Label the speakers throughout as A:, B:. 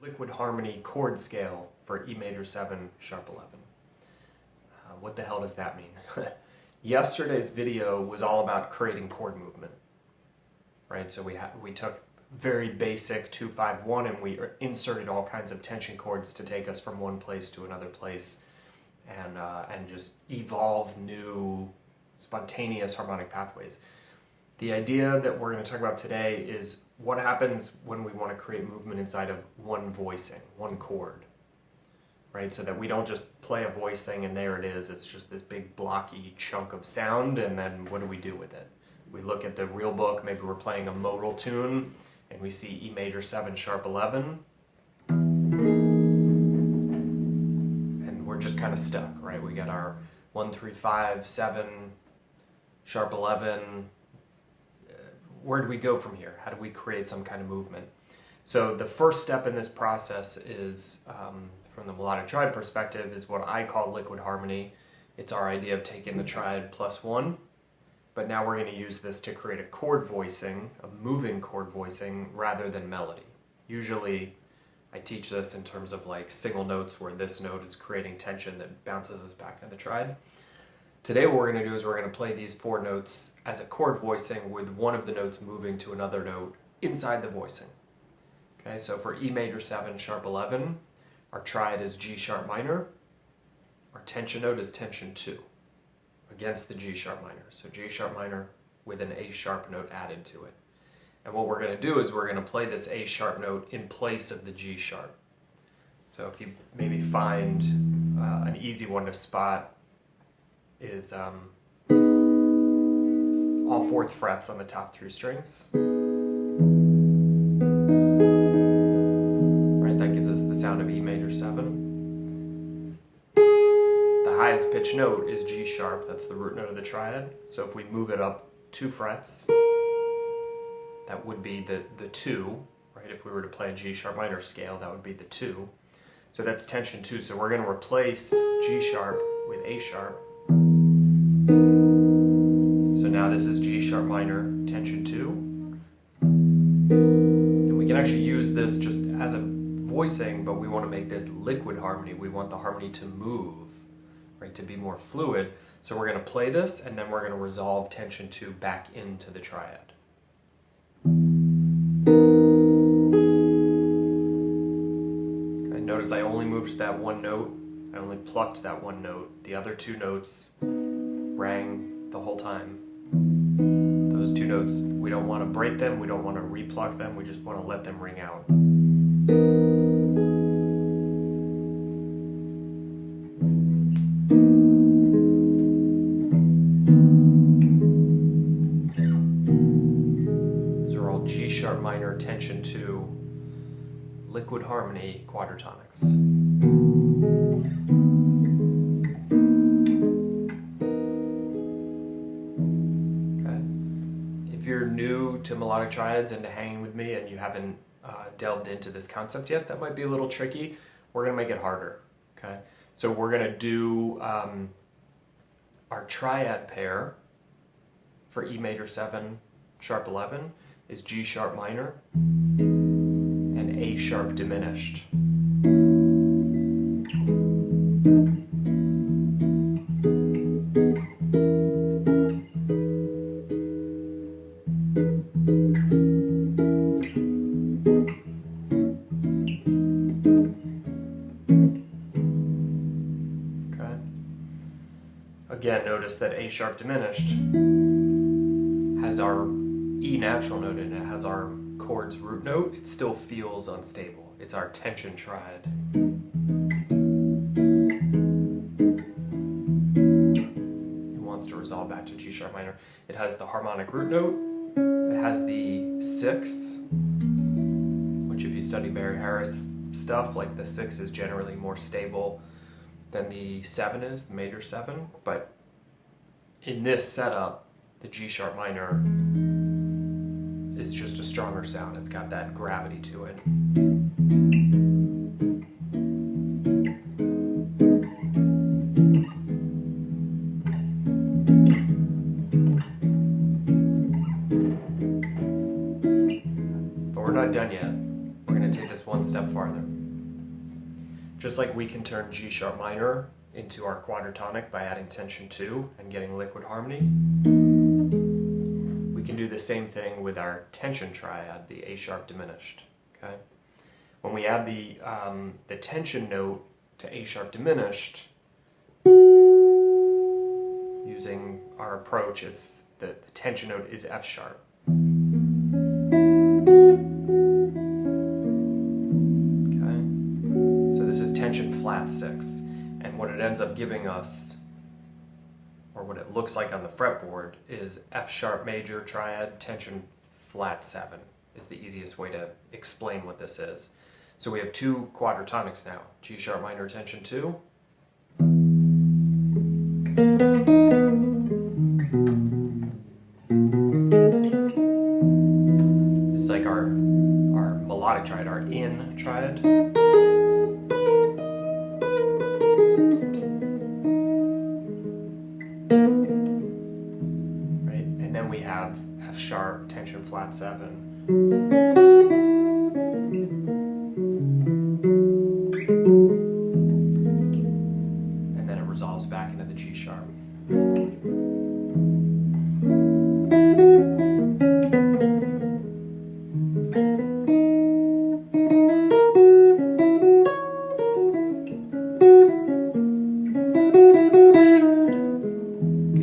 A: Liquid harmony chord scale for E major 7, sharp 11. What the hell does that mean? Yesterday's video was all about creating chord movement, right? So we took very basic 2-5-1 and we inserted all kinds of tension chords to take us from one place to another place and just evolve new spontaneous harmonic pathways. The idea that we're going to talk about today is what happens when we want to create movement inside of one voicing, one chord, right? So that we don't just play a voicing and there it is, it's just this big blocky chunk of sound, and then what do we do with it? We look at the real book, maybe we're playing a modal tune, and we see E major 7, sharp 11, and we're just kind of stuck, right? We got our 1, 3, 5, 7, sharp 11, where do we go from here? How do we create some kind of movement? So the first step in this process is, from the melodic triad perspective, is what I call liquid harmony. It's our idea of taking the triad +1, but now we're going to use this to create a chord voicing, a moving chord voicing, rather than melody. Usually I teach this in terms of like single notes where this note is creating tension that bounces us back into the triad. Today what we're going to do is we're going to play these 4 notes as a chord voicing with one of the notes moving to another note inside the voicing. Okay, so for E major 7, sharp 11, our triad is G sharp minor. Our tension note is tension 2 against the G sharp minor. So G sharp minor with an A sharp note added to it. And what we're going to do is we're going to play this A sharp note in place of the G sharp. So if you maybe find an easy one to spot is all 4th frets on the top 3 strings. Right, that gives us the sound of E major 7. The highest pitch note is G sharp, that's the root note of the triad. So if we move it up 2 frets, that would be the 2, right? If we were to play a G sharp minor scale, that would be the 2. So that's tension 2. So we're going to replace G sharp with A sharp. So now this is G sharp minor, tension 2. And we can actually use this just as a voicing, but we want to make this liquid harmony. We want the harmony to move, right, to be more fluid. So we're going to play this, and then we're going to resolve tension 2 back into the triad. Okay, notice I only moved that one note. I only plucked that one note. The other 2 notes rang the whole time. Those 2 notes, we don't want to break them, we don't want to repluck them, we just want to let them ring out. These are all G sharp minor, tension 2, liquid harmony quadratonics. To melodic triads and to hanging with me and you haven't delved into this concept yet, that might be a little tricky. We're going to make it harder. Okay, so we're going to do our triad pair for E major 7, sharp 11 is G sharp minor and A sharp diminished. Again, notice that A sharp diminished has our E natural note in it, has our chord's root note. It still feels unstable. It's our tension triad. It wants to resolve back to G sharp minor. It has the harmonic root note. It has the 6, which if you study Barry Harris stuff, like the 6 is generally more stable than the 7 is, the major 7, but in this setup, the G sharp minor is just a stronger sound. It's got that gravity to it. But we're not done yet. We're going to going to take this one step farther. Just like we can turn G sharp minor into our quadratonic by adding tension 2 and getting liquid harmony, we can do the same thing with our tension triad, the A sharp diminished. Okay? When we add the tension note to A sharp diminished, using our approach, it's the tension note is F sharp. Okay, so this is tension flat 6, and what it ends up giving us, or what it looks like on the fretboard, is F sharp major triad tension flat 7 is the easiest way to explain what this is. So we have two quadratonics now, G sharp minor tension 2, it's like our melodic triad, our in triad. Right? And then we have F sharp tension flat 7. Resolves back into the G sharp. Can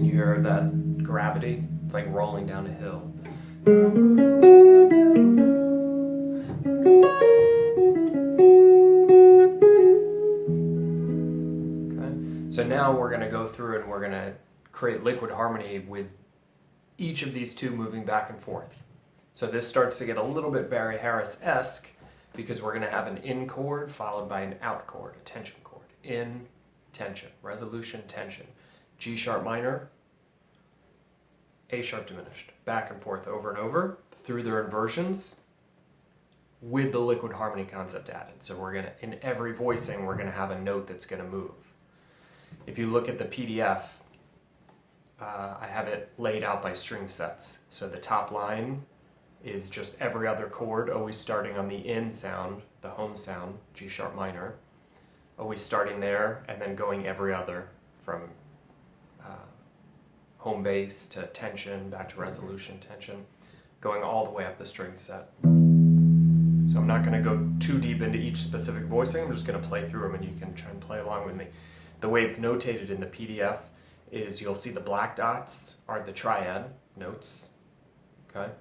A: you hear that gravity? It's like rolling down a hill. So now we're going to go through and we're going to create liquid harmony with each of these two moving back and forth. So this starts to get a little bit Barry Harris-esque because we're going to have an in chord followed by an out chord, a tension chord. In, tension, resolution, tension. G sharp minor, A sharp diminished. Back and forth over and over through their inversions with the liquid harmony concept added. So we're going to, in every voicing, we're going to have a note that's going to move. If you look at the PDF, I have it laid out by string sets. So the top line is just every other chord, always starting on the in sound, the home sound, G sharp minor, always starting there and then going every other from home bass to tension, back to resolution, tension, going all the way up the string set. So I'm not going to go too deep into each specific voicing, I'm just going to play through them and you can try and play along with me. The way it's notated in the PDF is you'll see the black dots are the triad notes, okay?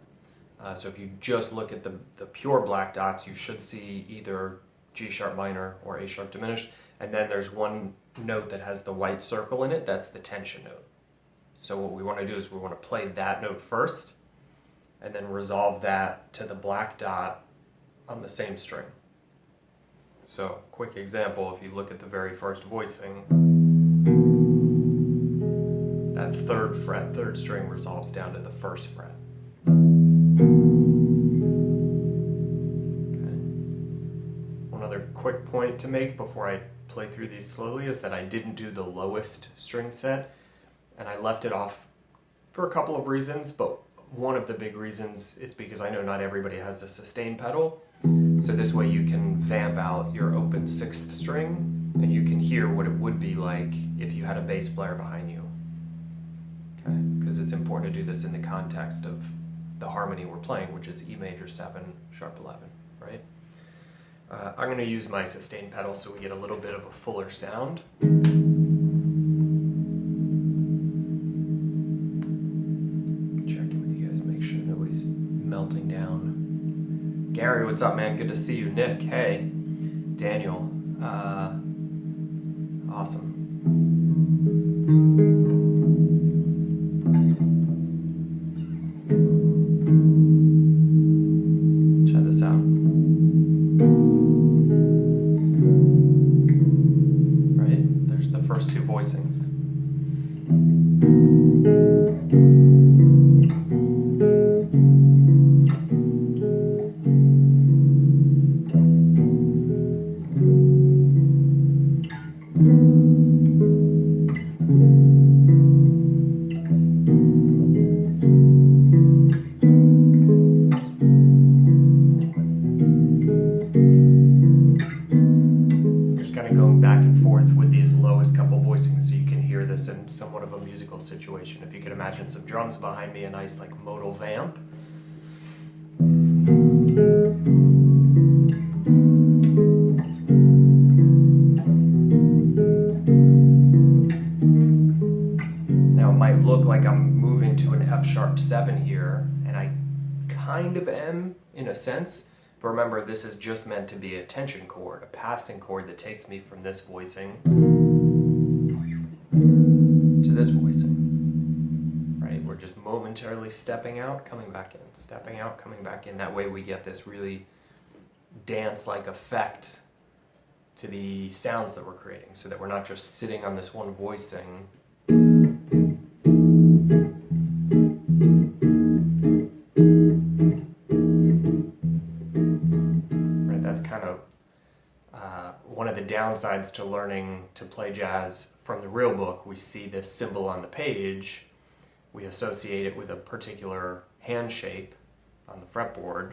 A: So if you just look at the pure black dots, you should see either G sharp minor or A sharp diminished, and then there's one note that has the white circle in it, that's the tension note. So what we want to do is we want to play that note first, and then resolve that to the black dot on the same string. So, quick example, if you look at the very first voicing, that third fret, third string resolves down to the first fret. Okay. One other quick point to make before I play through these slowly is that I didn't do the lowest string set, and I left it off for a couple of reasons, but one of the big reasons is because I know not everybody has a sustain pedal. So this way you can vamp out your open 6th string and you can hear what it would be like if you had a bass player behind you. Okay? Because it's important to do this in the context of the harmony we're playing, which is E major 7, sharp 11, right? I'm going to use my sustain pedal so we get a little bit of a fuller sound. Checking with you guys, make sure nobody's melting down. Gary, what's up, man? Good to see you. Nick, hey. Daniel, awesome. Check this out. Right? There's the first two voicings. this in somewhat of a musical situation. If you could imagine some drums behind me, a nice like modal vamp. Now it might look like I'm moving to an F sharp 7 here, and I kind of am in a sense, but remember this is just meant to be a tension chord, a passing chord that takes me from this voicing to this voicing, right? We're just momentarily stepping out, coming back in, stepping out, coming back in. That way we get this really dance-like effect to the sounds that we're creating, so that we're not just sitting on this one voicing. Right, that's kind of one of the downsides to learning to play jazz from the real book. We see this symbol on the page, we associate it with a particular hand shape on the fretboard,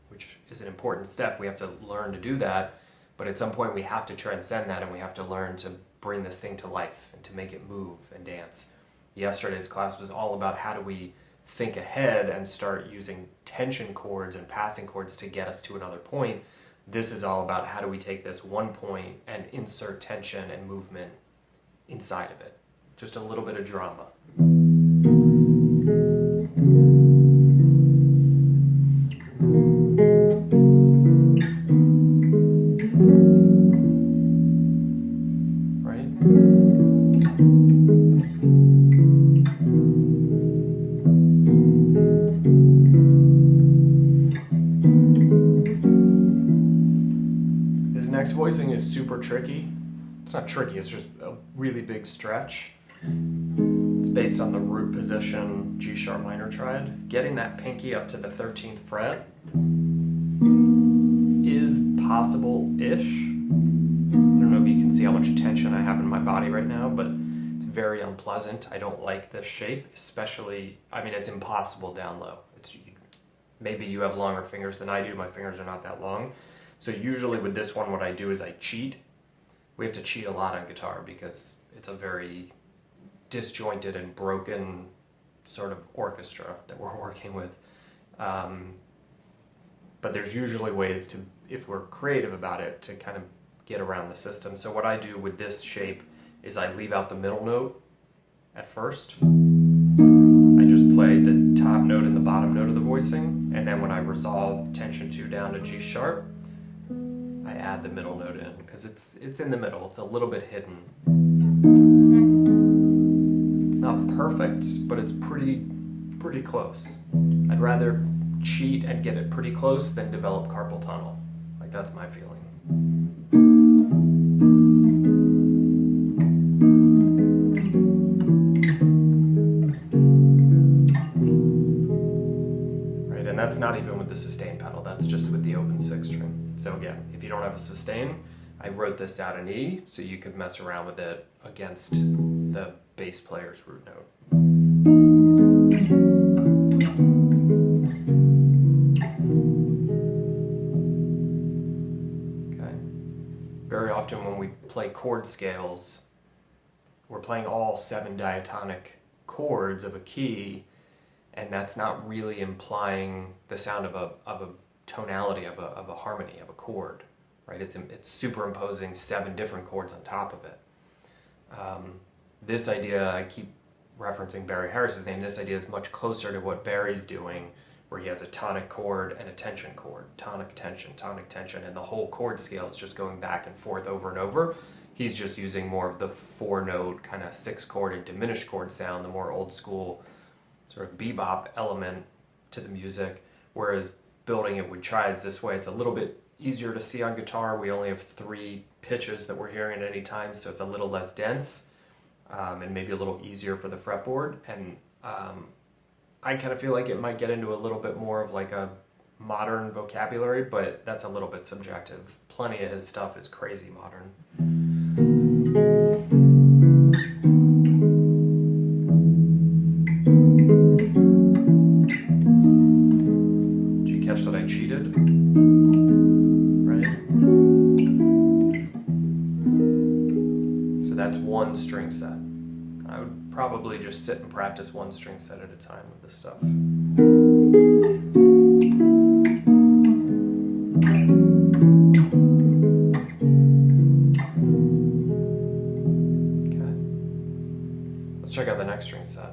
A: which is an important step. We have to learn to do that, but at some point we have to transcend that, and we have to learn to bring this thing to life and to make it move and dance. Yesterday's class was all about how do we think ahead and start using tension chords and passing chords to get us to another point. This is all about how do we take this one point and insert tension and movement inside of it. Just a little bit of drama. Next voicing is super tricky. It's not tricky, it's just a really big stretch. It's based on the root position G sharp minor triad. Getting that pinky up to the 13th fret is possible-ish. I don't know if you can see how much tension I have in my body right now, but it's very unpleasant. I don't like this shape, especially, I mean, it's impossible down low. Maybe you have longer fingers than I do. My fingers are not that long. So usually with this one, what I do is I cheat. We have to cheat a lot on guitar because it's a very disjointed and broken sort of orchestra that we're working with. But there's usually ways to, if we're creative about it, to kind of get around the system. So what I do with this shape is I leave out the middle note at first. I just play the top note and the bottom note of the voicing, and then when I resolve tension 2 down to G sharp, I add the middle note in, because it's in the middle. It's a little bit hidden. It's not perfect, but it's pretty close. I'd rather cheat and get it pretty close than develop carpal tunnel. Like, that's my feeling. Right, and that's not even with the sustain pedal. That's just with the open 6 string. So again, if you don't have a sustain, I wrote this out in E, so you could mess around with it against the bass player's root note. Okay. Very often when we play chord scales, we're playing all 7 diatonic chords of a key, and that's not really implying the sound of a tonality of a harmony of a chord, right? It's superimposing 7 different chords on top of it. This idea, I keep referencing Barry Harris's name, this idea is much closer to what Barry's doing, where he has a tonic chord and a tension chord, tonic, tension, and the whole chord scale is just going back and forth over and over. He's just using more of the 4-note kind of 6-chord and diminished chord sound, the more old school sort of bebop element to the music, whereas building it with triads this way, it's a little bit easier to see on guitar. We only have 3 pitches that we're hearing at any time, so it's a little less dense and maybe a little easier for the fretboard. And I kind of feel like it might get into a little bit more of like a modern vocabulary, but that's a little bit subjective. Plenty of his stuff is crazy modern. Did you catch that I cheated? Right? So that's one string set. I probably just sit and practice one string set at a time with this stuff. Okay. Let's check out the next string set.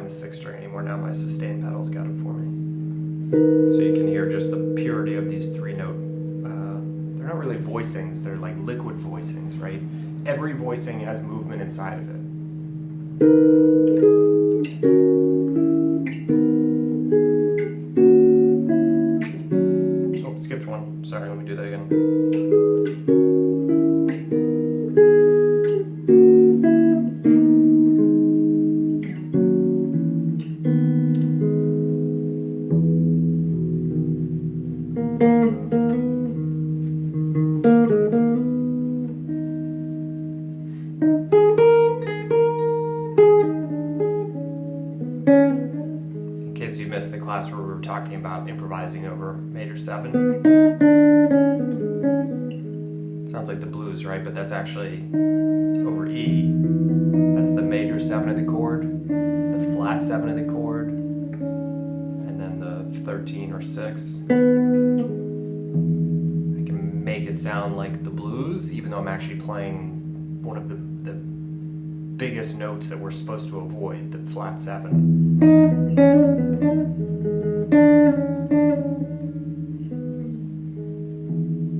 A: The sixth string anymore. Now my sustain pedal's got it for me. So you can hear just the purity of these three note. They're not really voicings, they're like liquid voicings, right? Every voicing has movement inside of it. Oh, skipped one. Sorry, let me do that again. The class where we were talking about improvising over major 7. Sounds like the blues, right? But that's actually over E. That's the major 7 of the chord, the flat 7 of the chord, and then the 13 or 6. I can make it sound like the blues, even though I'm actually playing one of the biggest notes that we're supposed to avoid, the flat 7.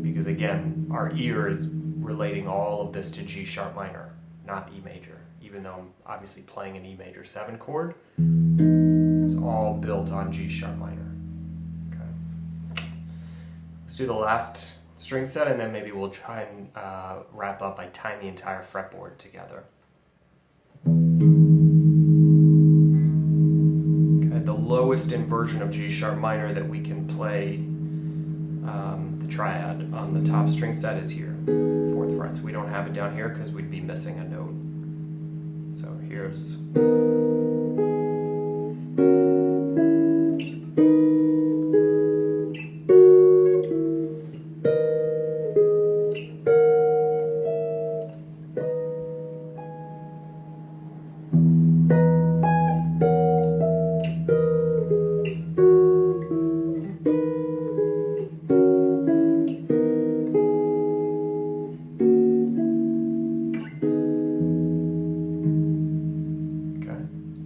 A: Because again, our ear is relating all of this to G sharp minor, not E major. Even though I'm obviously playing an E major 7 chord, it's all built on G sharp minor. Okay. Let's do the last string set, and then maybe we'll try and wrap up by tying the entire fretboard together. Okay, the lowest inversion of G sharp minor that we can play the triad on the top string set is here, 4th fret. So we don't have it down here because we'd be missing a note. So here's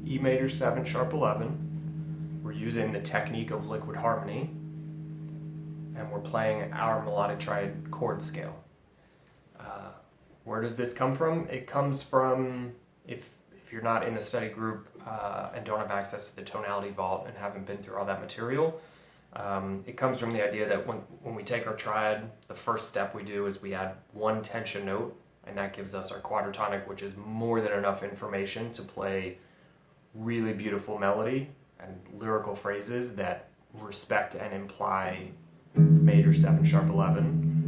A: E major 7, sharp 11. We're using the technique of liquid harmony, and we're playing our melodic triad chord scale. Where does this come from? It comes from, if you're not in the study group and don't have access to the tonality vault and haven't been through all that material, it comes from the idea that when we take our triad, the first step we do is we add one tension note, and that gives us our quadratonic, which is more than enough information to play really beautiful melody and lyrical phrases that respect and imply major 7, sharp 11.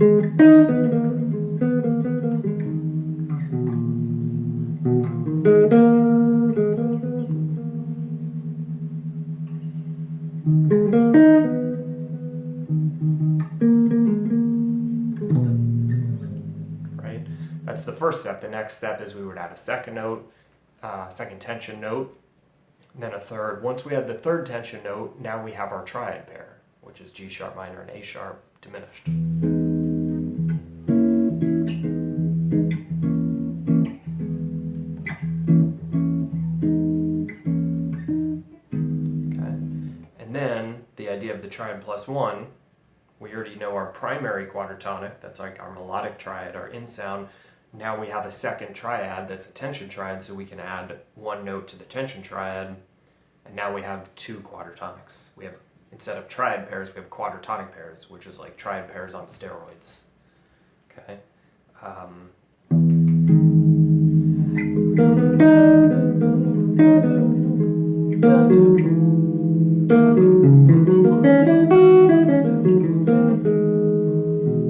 A: Right? That's the first step. The next step is we would add a second note, second tension note, and then a third. Once we have the third tension note, now we have our triad pair, which is G sharp minor and A sharp diminished. Okay. And triad plus one, we already know our primary quadratonic, that's like our melodic triad, our in sound. Now we have a second triad that's a tension triad, so we can add one note to the tension triad, and now we have two quadratonics. We have, instead of triad pairs, we have quadratonic pairs, which is like triad pairs on steroids. Okay.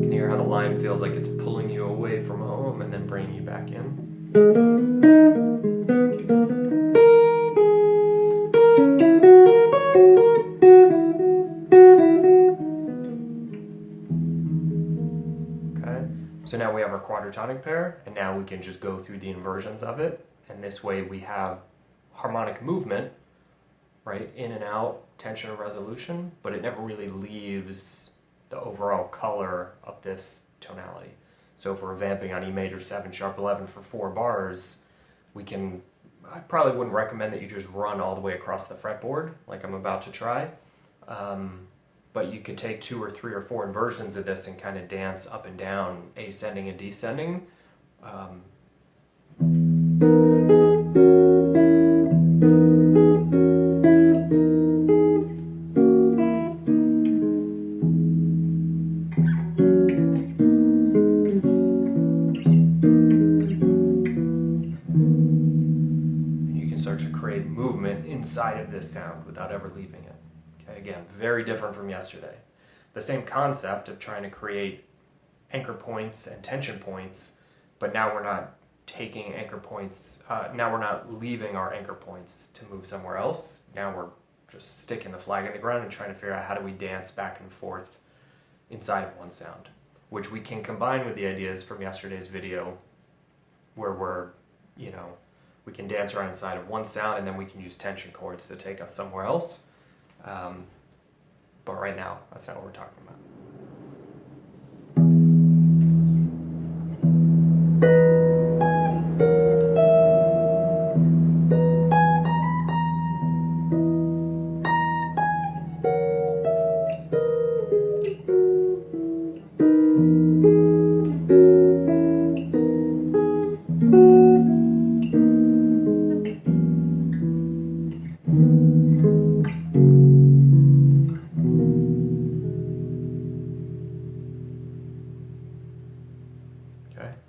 A: Can you hear how the line feels like it's pulling you away from home and then bringing you back in? So now we have our quadratonic pair, and now we can just go through the inversions of it, and this way we have harmonic movement, right, in and out, tension and resolution, but it never really leaves the overall color of this tonality. So if we're vamping on E major 7 sharp 11 for 4 bars, we can, I probably wouldn't recommend that you just run all the way across the fretboard like I'm about to try. But you could take 2 or 3 or 4 inversions of this and kind of dance up and down, ascending and descending. And you can start to create movement inside of this sound without ever leaving it. Again, very different from yesterday. The same concept of trying to create anchor points and tension points, but now we're not taking anchor points, now we're not leaving our anchor points to move somewhere else. Now we're just sticking the flag in the ground and trying to figure out how do we dance back and forth inside of one sound, which we can combine with the ideas from yesterday's video where we're, you know, we can dance around inside of one sound and then we can use tension chords to take us somewhere else. But right now, that's not what we're talking about.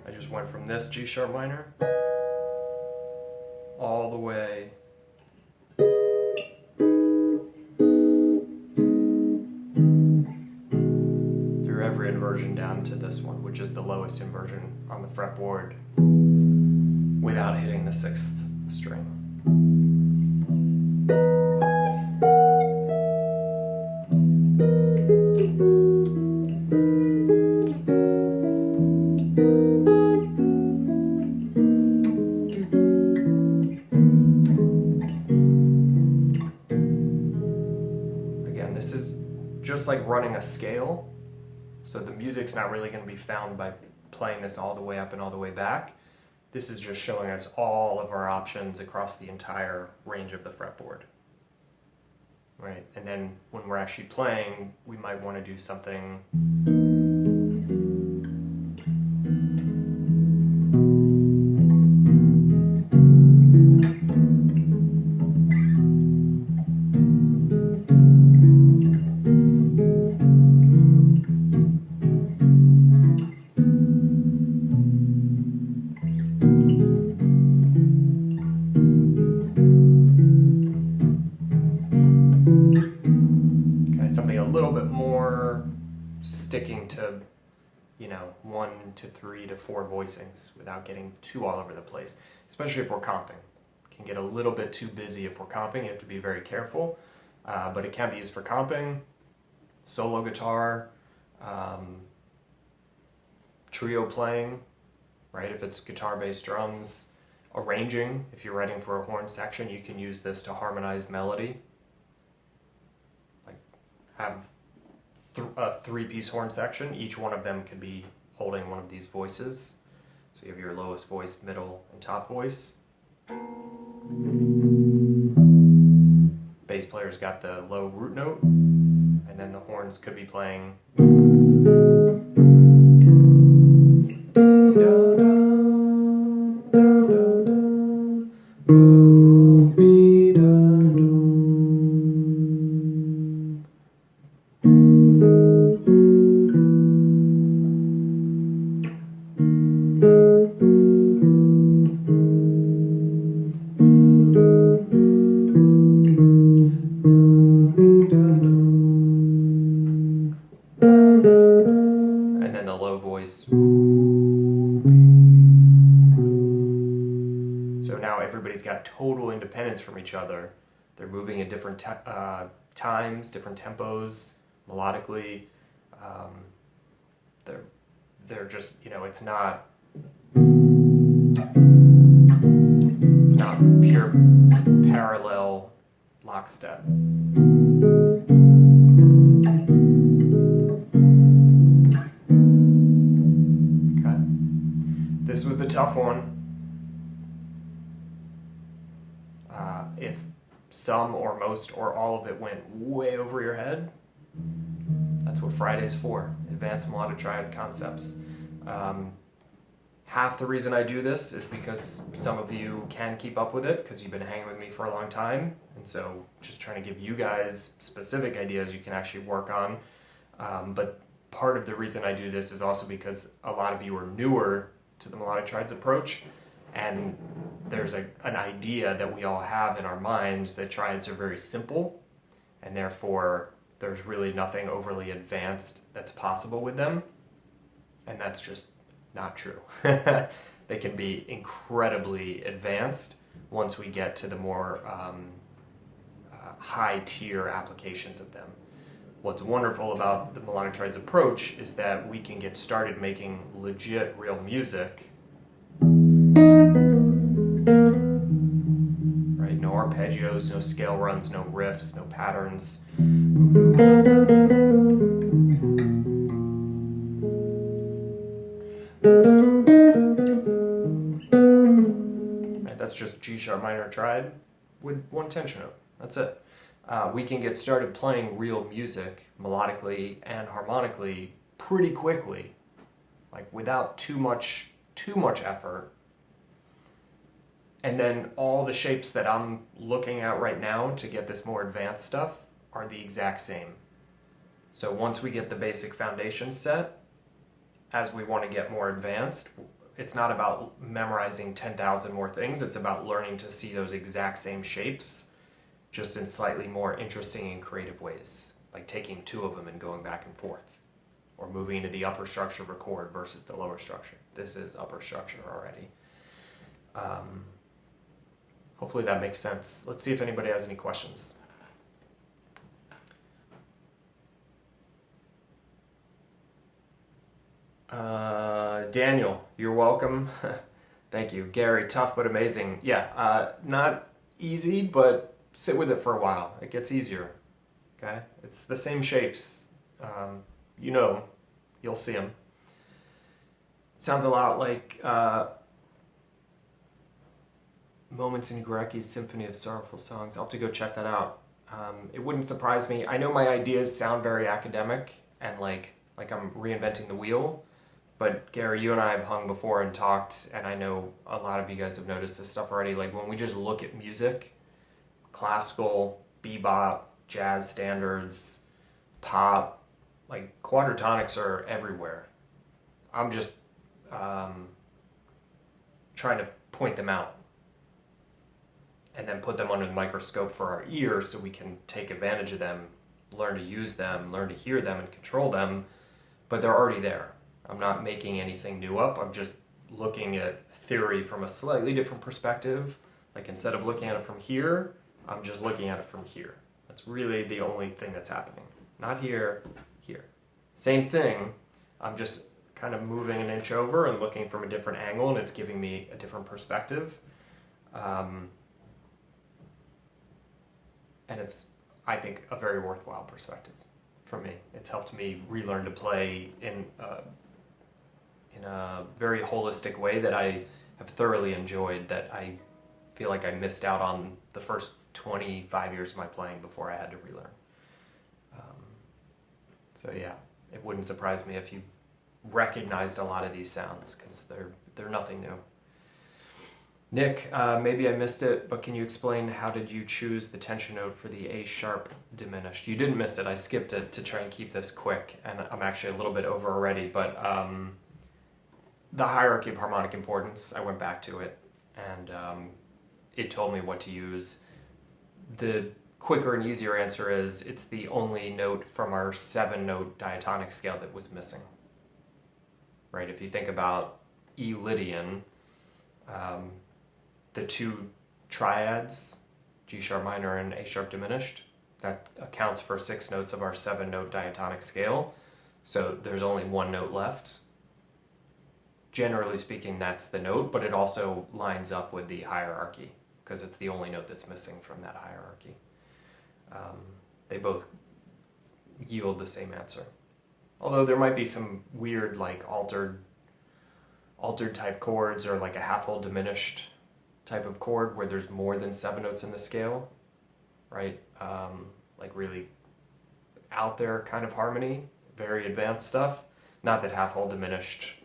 A: I just went from this G sharp minor all the way through every inversion down to this one, which is the lowest inversion on the fretboard without hitting the 6th string. This is just like running a scale, so the music's not really going to be found by playing this all the way up and all the way back. This is just showing us all of our options across the entire range of the fretboard. Right? And then when we're actually playing, we might want to do something a little bit more sticking to, you know, 1 to 3 to 4 voicings without getting too all over the place, especially if we're comping. It can get a little bit too busy if we're comping. You have to be very careful, but it can be used for comping, solo guitar, trio playing, right? If it's guitar, bass, drums, arranging. If you're writing for a horn section, you can use this to harmonize melody. Have a 3-piece horn section. Each one of them could be holding one of these voices. So you have your lowest voice, middle, and top voice. Bass player's got the low root note, and and then the horns could be playing. And then the low voice. So now everybody's got total independence from each other. They're moving at different times, different tempos, melodically. They're just, it's not pure parallel lockstep. Okay. This was a tough one. If some or most or all of it went way over your head, that's what Friday's for. Advanced Melodic Triad Concepts. Half the reason I do this is because some of you can keep up with it because you've been hanging with me for a long time, and so just trying to give you guys specific ideas you can actually work on. But part of the reason I do this is also because a lot of you are newer to the Melodic Triads approach, and there's an idea that we all have in our minds that triads are very simple, and therefore there's really nothing overly advanced that's possible with them, and that's just not true. They can be incredibly advanced once we get to the more high-tier applications of them. What's wonderful about the Melodic Triads approach is that we can get started making legit, real music. Right? No arpeggios, no scale runs, no riffs, no patterns. Right, that's just G sharp minor triad with one tension note. That's it. We can get started playing real music melodically and harmonically pretty quickly, like without too much effort. And then all the shapes that I'm looking at right now to get this more advanced stuff are the exact same. So once we get the basic foundation set, as we want to get more advanced, it's not about memorizing 10,000 more things, it's about learning to see those exact same shapes, just in slightly more interesting and creative ways, like taking two of them and going back and forth, or moving into the upper structure of a chord versus the lower structure. This is upper structure already. Hopefully that makes sense. Let's see if anybody has any questions. Daniel, you're welcome. Thank you. Gary, tough but amazing. Yeah, not easy, but sit with it for a while. It gets easier. Okay? It's the same shapes. You'll see them. It sounds a lot like Moments in Gurecki's Symphony of Sorrowful Songs. I'll have to go check that out. It wouldn't surprise me. I know my ideas sound very academic and like I'm reinventing the wheel. But Gary, you and I have hung before and talked, and I know a lot of you guys have noticed this stuff already. Like when we just look at music, classical, bebop, jazz standards, pop, like quadratonics are everywhere. I'm just trying to point them out and then put them under the microscope for our ears so we can take advantage of them, learn to use them, learn to hear them and control them, but they're already there. I'm not making anything new up. I'm just looking at theory from a slightly different perspective. Like instead of looking at it from here, I'm just looking at it from here. That's really the only thing that's happening. Not here, here. Same thing. I'm just kind of moving an inch over and looking from a different angle, and it's giving me a different perspective. And it's, I think, a very worthwhile perspective for me. It's helped me relearn to play in a very holistic way that I have thoroughly enjoyed, that I feel like I missed out on the first 25 years of my playing before I had to relearn. So yeah, it wouldn't surprise me if you recognized a lot of these sounds, because they're nothing new. Nick, maybe I missed it, but can you explain how did you choose the tension note for the A sharp diminished? You didn't miss it. I skipped it to try and keep this quick, and I'm actually a little bit over already, but the hierarchy of harmonic importance, I went back to it, and it told me what to use. The quicker and easier answer is it's the only note from our 7-note diatonic scale that was missing. Right? If you think about E Lydian, the two triads, G sharp minor and A sharp diminished, that accounts for 6 notes of our 7-note diatonic scale. So there's only one note left. Generally speaking, that's the note, but it also lines up with the hierarchy because it's the only note that's missing from that hierarchy. They both yield the same answer. Although there might be some weird, like altered type chords, or like a half-whole diminished type of chord where there's more than 7 notes in the scale, right? Like really out there kind of harmony, very advanced stuff. Not that half-whole diminished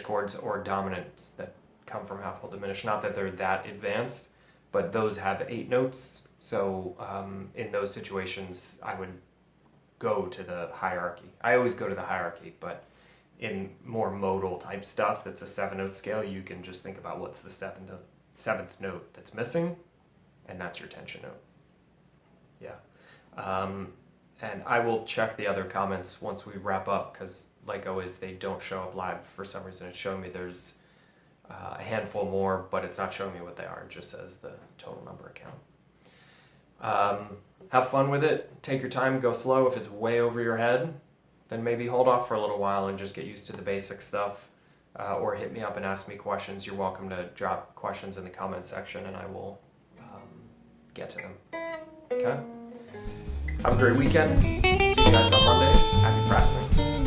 A: chords or dominants that come from half-whole diminished, not that they're that advanced, but those have 8 notes. So in those situations, I would go to the hierarchy. I always go to the hierarchy, but in more modal type stuff that's a 7-note scale, you can just think about what's the 7th note that's missing, and that's your tension note. Yeah. And I will check the other comments once we wrap up, because like always, they don't show up live for some reason. It's showing me there's a handful more, but it's not showing me what they are. It just says the total number account. Have fun with it. Take your time, go slow. If it's way over your head, then maybe hold off for a little while and just get used to the basic stuff, or hit me up and ask me questions. You're welcome to drop questions in the comment section, and I will get to them. Okay? Have a great weekend. See you guys on Monday. Happy practicing.